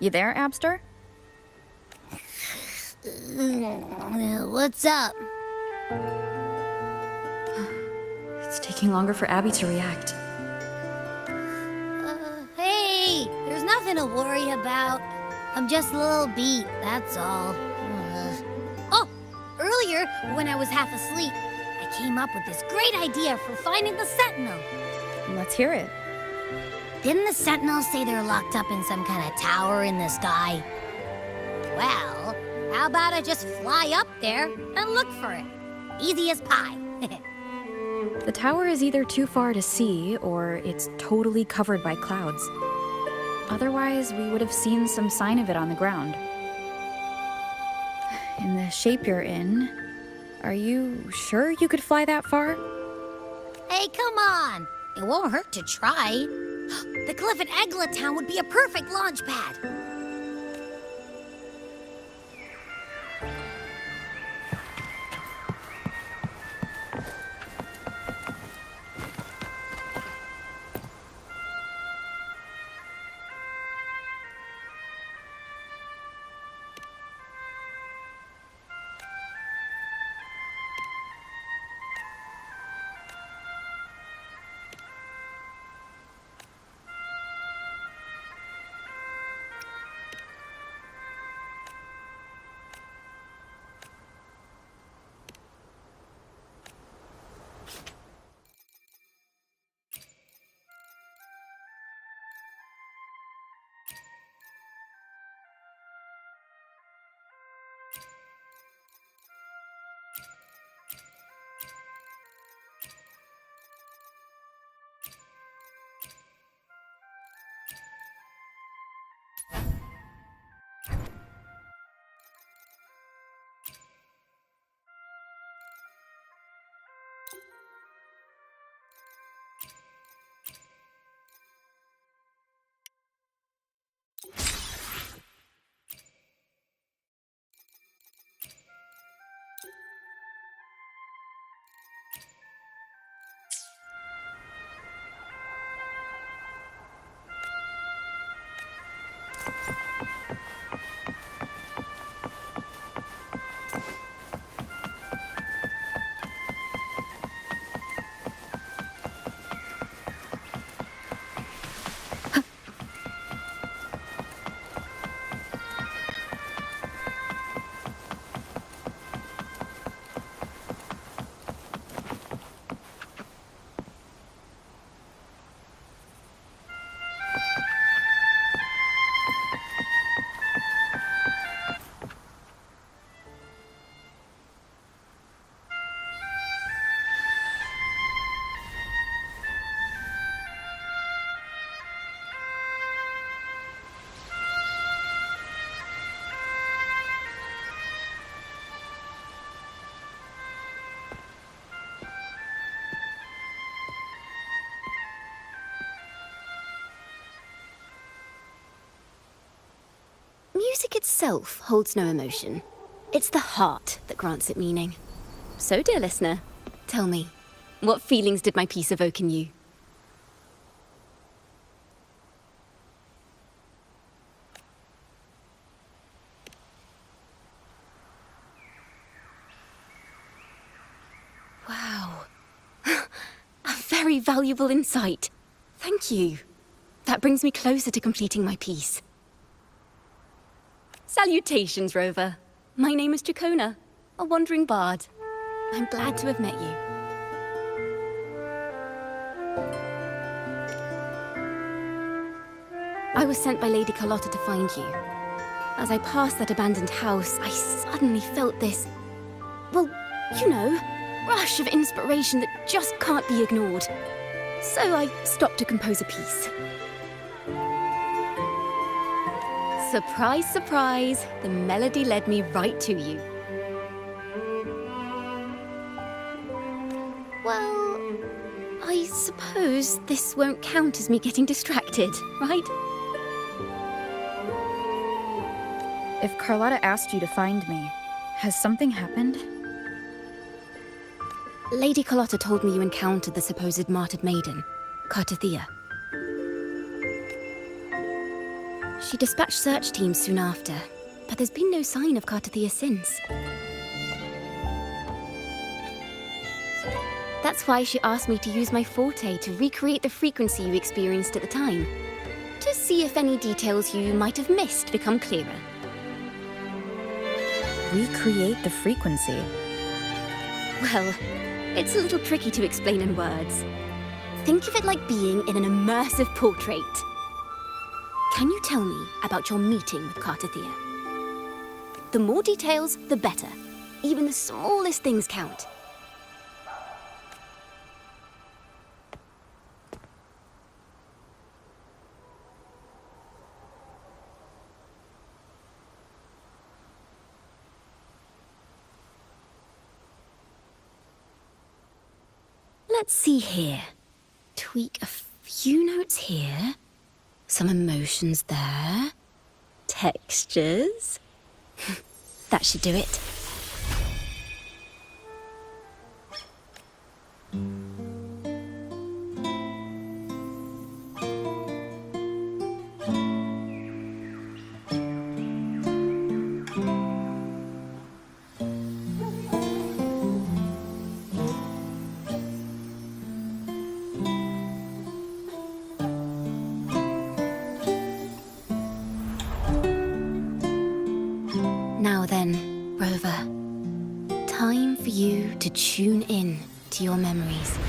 You there, Abster? What's up? It's taking longer for Abby to react. Hey, there's nothing to worry about. I'm just a little beat, that's all. Oh, earlier, when I was half asleep, I came up with this great idea for finding the Sentinel. Let's hear it. Didn't the Sentinels say they're locked up in some kind of tower in the sky? Well, how about I just fly up there and look for it? Easy as pie. The tower is either too far to see, or it's totally covered by clouds. Otherwise, we would have seen some sign of it on the ground. In the shape you're in, are you sure you could fly that far? Hey, come on! It won't hurt to try. The cliff at Eglet Town would be a perfect launch pad. Music itself holds no emotion. It's the heart that grants it meaning. So, dear listener, tell me, what feelings did my piece evoke in you? Wow. A very valuable insight. Thank you. That brings me closer to completing my piece. Salutations, Rover. My name is Dracona, a wandering bard. I'm glad to have met you. I was sent by Lady Carlotta to find you. As I passed that abandoned house, I suddenly felt this, well, you know, rush of inspiration that just can't be ignored. So I stopped to compose a piece. Surprise, surprise, the melody led me right to you. Well, I suppose this won't count as me getting distracted, right? If Carlotta asked you to find me, has something happened? Lady Carlotta told me you encountered the supposed martyred maiden, Cartathea. She dispatched search teams soon after, but there's been no sign of Cartathea since. That's why she asked me to use my forte to recreate the frequency you experienced at the time, to see if any details you might have missed become clearer. Recreate the frequency? Well, it's a little tricky to explain in words. Think of it like being in an immersive portrait. Can you tell me about your meeting with Cartathea? The more details, the better. Even the smallest things count. Let's see here. Tweak a few notes here. Some emotions there. Textures. That should do it. Now then, Rover. Time for you to tune in to your memories.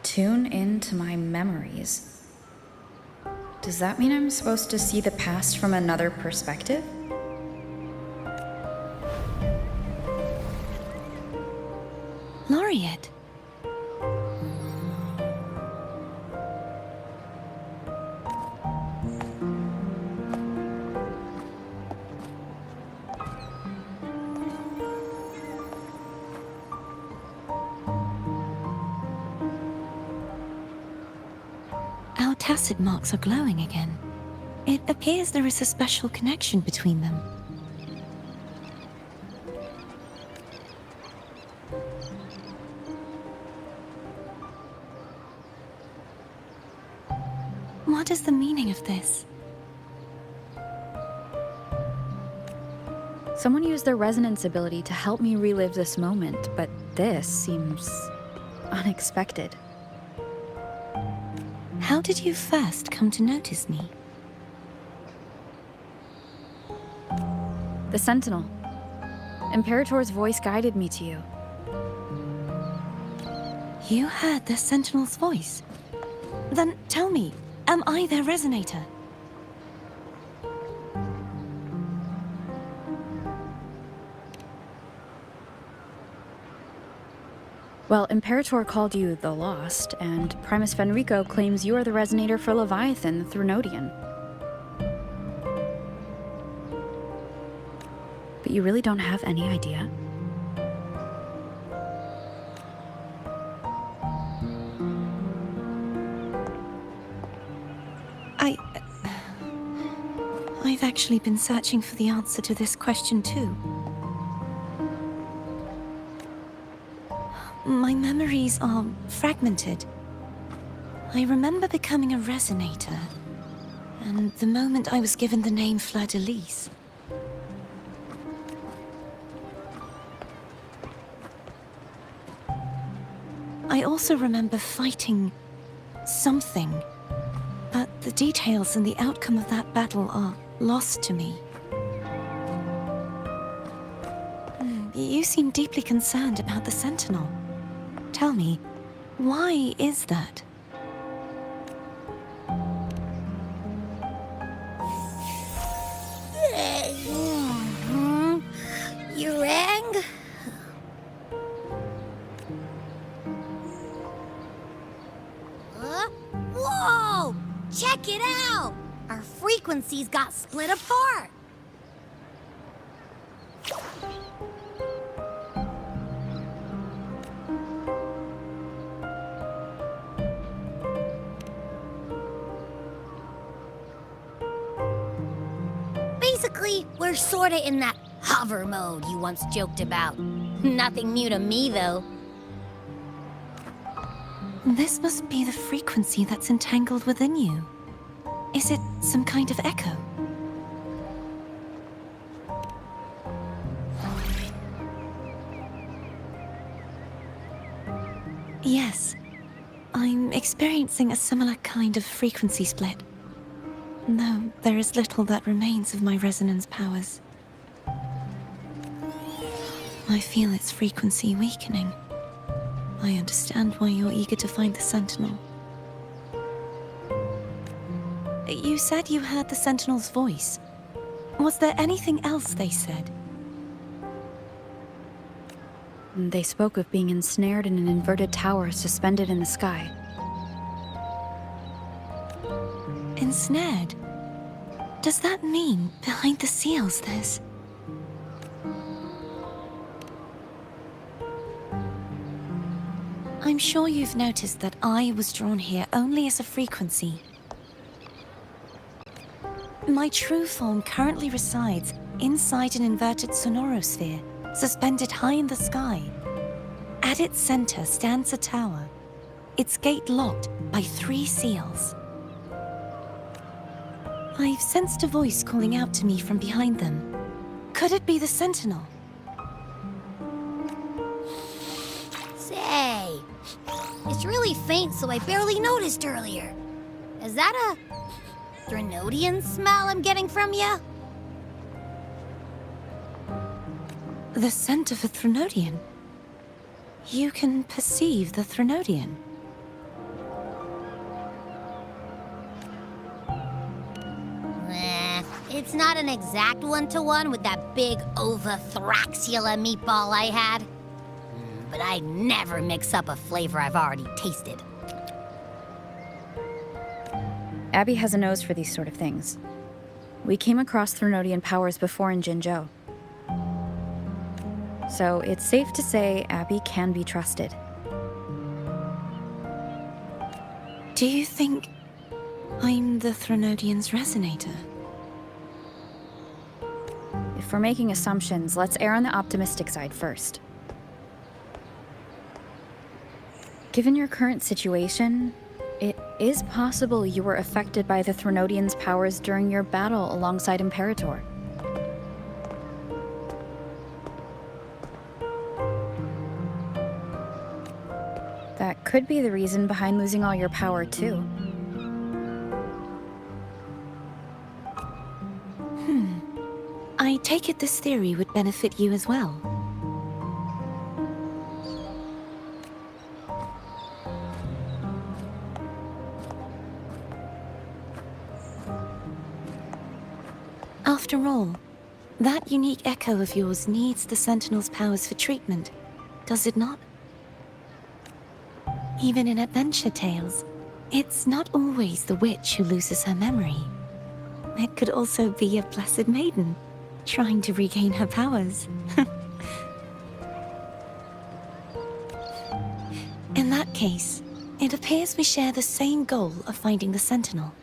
Tune into my memories. Does that mean I'm supposed to see the past from another perspective? Laureate. Our tacit marks are glowing again. It appears there is a special connection between them. What is the meaning of this? Someone used their resonance ability to help me relive this moment, but this seems unexpected. How did you first come to notice me? The Sentinel. Imperator's voice guided me to you. You heard the Sentinel's voice? Then tell me, am I their resonator? Well, Imperator called you the Lost, and Primus Fenrico claims you are the resonator for Leviathan through Nodian. But you really don't have any idea? I've actually been searching for the answer to this question too. My memories are fragmented. I remember becoming a resonator, and the moment I was given the name Fleur-de-Lis. I also remember fighting something, but the details and the outcome of that battle are lost to me. You seem deeply concerned about the Sentinel. Tell me, why is that? You rang? Whoa! Check it out! Our frequencies got split apart. Basically, we're sorta in that hover mode you once joked about. Nothing new to me, though. This must be the frequency that's entangled within you. Is it some kind of echo? Yes. I'm experiencing a similar kind of frequency split. Though there is little that remains of my resonance powers. I feel its frequency weakening. I understand why you're eager to find the Sentinel. You said you heard the Sentinel's voice. Was there anything else they said? They spoke of being ensnared in an inverted tower suspended in the sky. Ensnared? Does that mean behind the seals there's... I'm sure you've noticed that I was drawn here only as a frequency. My true form currently resides inside an inverted sonorosphere, suspended high in the sky. At its center stands a tower, its gate locked by 3 seals. I've sensed a voice calling out to me from behind them. Could it be the Sentinel? Say, it's really faint, so I barely noticed earlier. Is that a Threnodian smell I'm getting from you? The scent of a Threnodian? You can perceive the Threnodian? It's not an exact one-to-one with that big Ovathraxula meatball I had. But I never mix up a flavor I've already tasted. Abby has a nose for these sort of things. We came across Threnodian powers before in Jinzhou. So it's safe to say Abby can be trusted. Do you think I'm the Threnodian's resonator? If we're making assumptions, let's err on the optimistic side first. Given your current situation, it is possible you were affected by the Threnodian's powers during your battle alongside Imperator. That could be the reason behind losing all your power, too. I take it this theory would benefit you as well. After all, that unique echo of yours needs the Sentinel's powers for treatment, does it not? Even in adventure tales, it's not always the witch who loses her memory. It could also be a blessed maiden, trying to regain her powers. In that case, it appears we share the same goal of finding the Sentinel.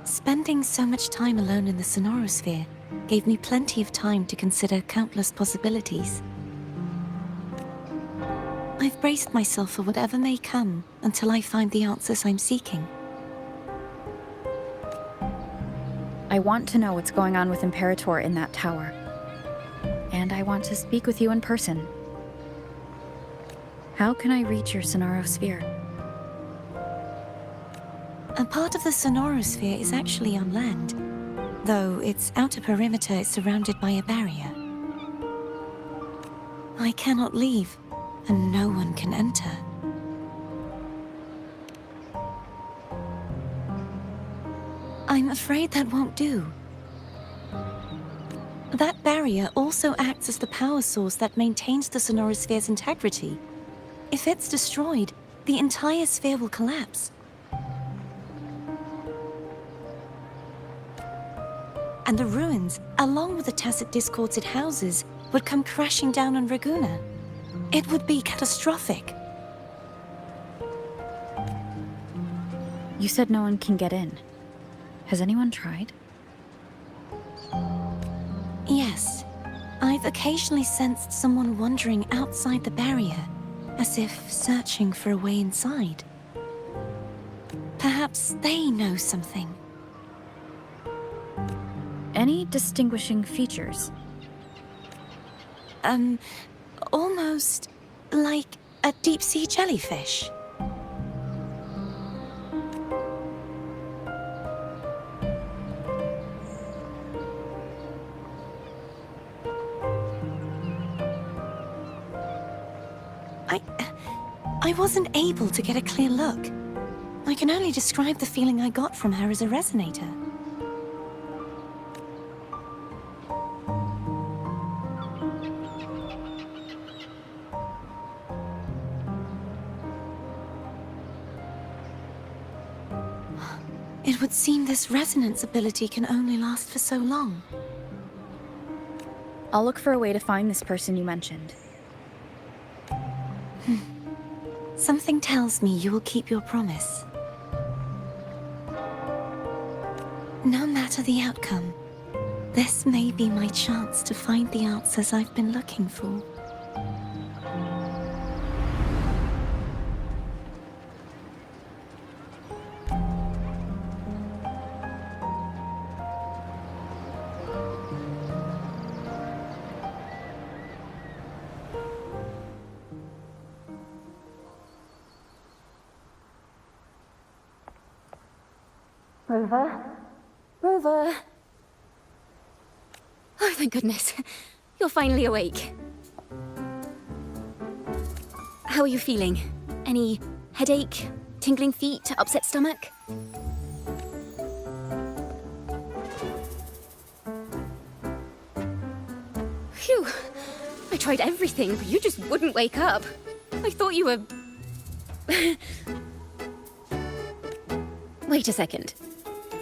Spending so much time alone in the sonorosphere gave me plenty of time to consider countless possibilities. I've braced myself for whatever may come until I find the answers I'm seeking. I want to know what's going on with Imperator in that tower. And I want to speak with you in person. How can I reach your sonorosphere? A part of the Sonorosphere is actually on land, though its outer perimeter is surrounded by a barrier. I cannot leave, and no one can enter. I'm afraid that won't do. That barrier also acts as the power source that maintains the Sonorosphere's integrity. If it's destroyed, the entire sphere will collapse. And the ruins, along with the tacit discords it houses, would come crashing down on Raguna. It would be catastrophic. You said no one can get in. Has anyone tried? Yes. I've occasionally sensed someone wandering outside the barrier, as if searching for a way inside. Perhaps they know something. Any distinguishing features? Almost like a deep-sea jellyfish. I wasn't able to get a clear look. I can only describe the feeling I got from her as a resonator. It would seem this resonance ability can only last for so long. I'll look for a way to find this person you mentioned. Something tells me you will keep your promise. No matter the outcome, this may be my chance to find the answers I've been looking for. Rover! Oh, thank goodness. You're finally awake. How are you feeling? Any headache, tingling feet, upset stomach? Phew! I tried everything, but you just wouldn't wake up. I thought you were... Wait a second.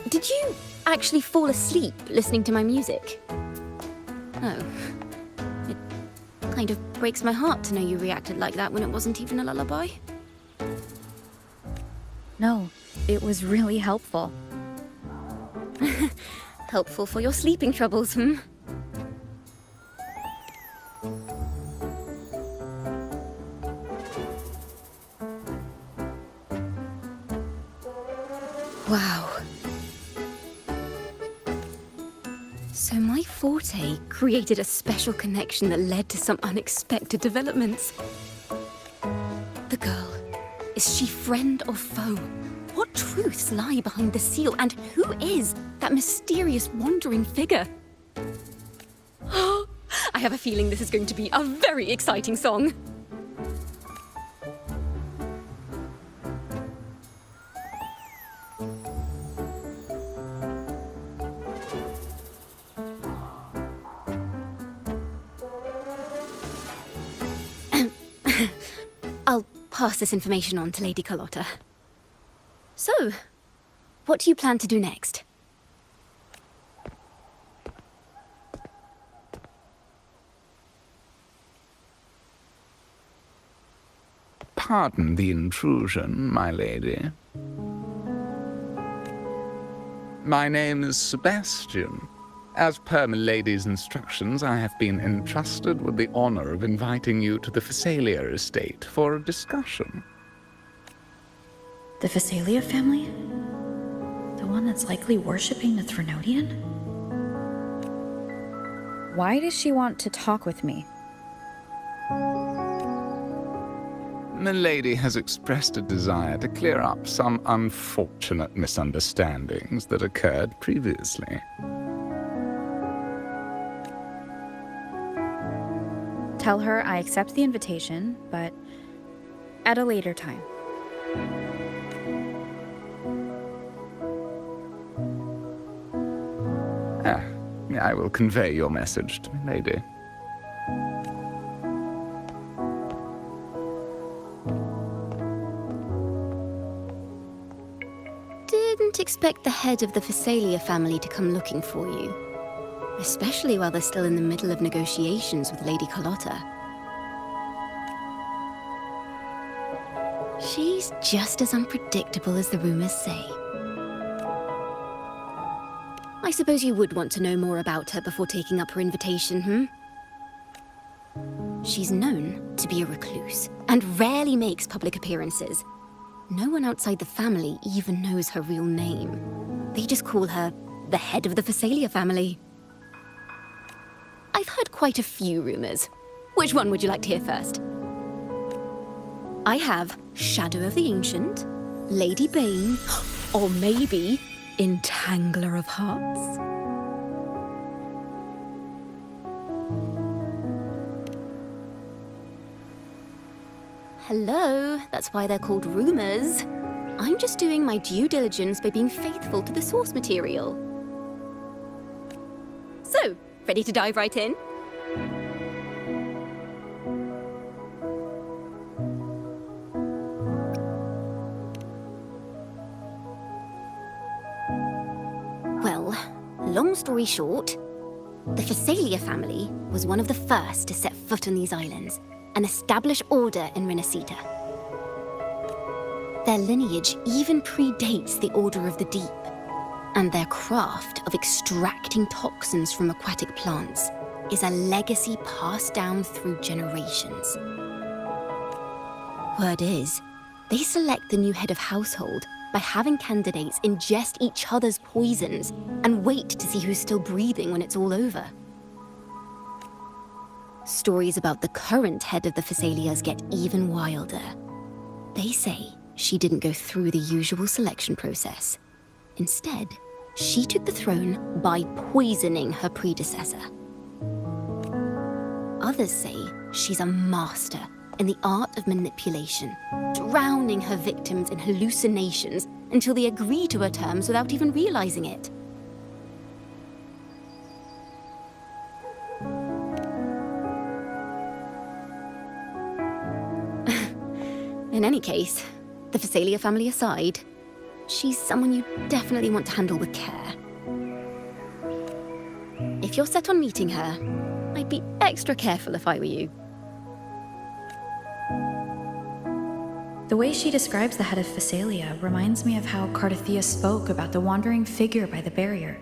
Did you actually fall asleep listening to my music? Oh. It kind of breaks my heart to know you reacted like that when it wasn't even a lullaby. No, it was really helpful. Helpful for your sleeping troubles, hmm? Wow. So my forte created a special connection that led to some unexpected developments. The girl, is she friend or foe? What truths lie behind the seal, and who is that mysterious wandering figure? I have a feeling this is going to be a very exciting song. I'll pass this information on to Lady Carlotta. So, what do you plan to do next? Pardon the intrusion, my lady. My name is Sebastian. As per milady's instructions, I have been entrusted with the honor of inviting you to the Phasalia estate for a discussion. The Phasalia family? The one that's likely worshipping the Threnodian? Why does she want to talk with me? Milady has expressed a desire to clear up some unfortunate misunderstandings that occurred previously. Tell her I accept the invitation, but at a later time. I will convey your message to Milady. Didn't expect the head of the Phasalia family to come looking for you. Especially while they're still in the middle of negotiations with Lady Carlotta. She's just as unpredictable as the rumors say. I suppose you would want to know more about her before taking up her invitation, She's known to be a recluse, and rarely makes public appearances. No one outside the family even knows her real name. They just call her the head of the Phasalia family. I've heard quite a few rumors. Which one would you like to hear first? I have Shadow of the Ancient, Lady Bane, or maybe Entangler of Hearts. Hello, that's why they're called rumors. I'm just doing my due diligence by being faithful to the source material. So, ready to dive right in? Well, long story short, the Phasalia family was one of the first to set foot on these islands and establish order in Renacita. Their lineage even predates the Order of the Deep, and their craft of extracting toxins from aquatic plants is a legacy passed down through generations. Word is, they select the new head of household by having candidates ingest each other's poisons and wait to see who's still breathing when it's all over. Stories about the current head of the Phasalias get even wilder. They say she didn't go through the usual selection process. Instead, she took the throne by poisoning her predecessor. Others say she's a master in the art of manipulation, drowning her victims in hallucinations until they agree to her terms without even realizing it. In any case, the Phasalia family aside, she's someone you definitely want to handle with care. If you're set on meeting her, I'd be extra careful if I were you. The way she describes the head of Phasalia reminds me of how Cardothea spoke about the wandering figure by the barrier.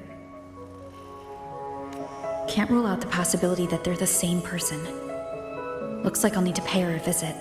Can't rule out the possibility that they're the same person. Looks like I'll need to pay her a visit.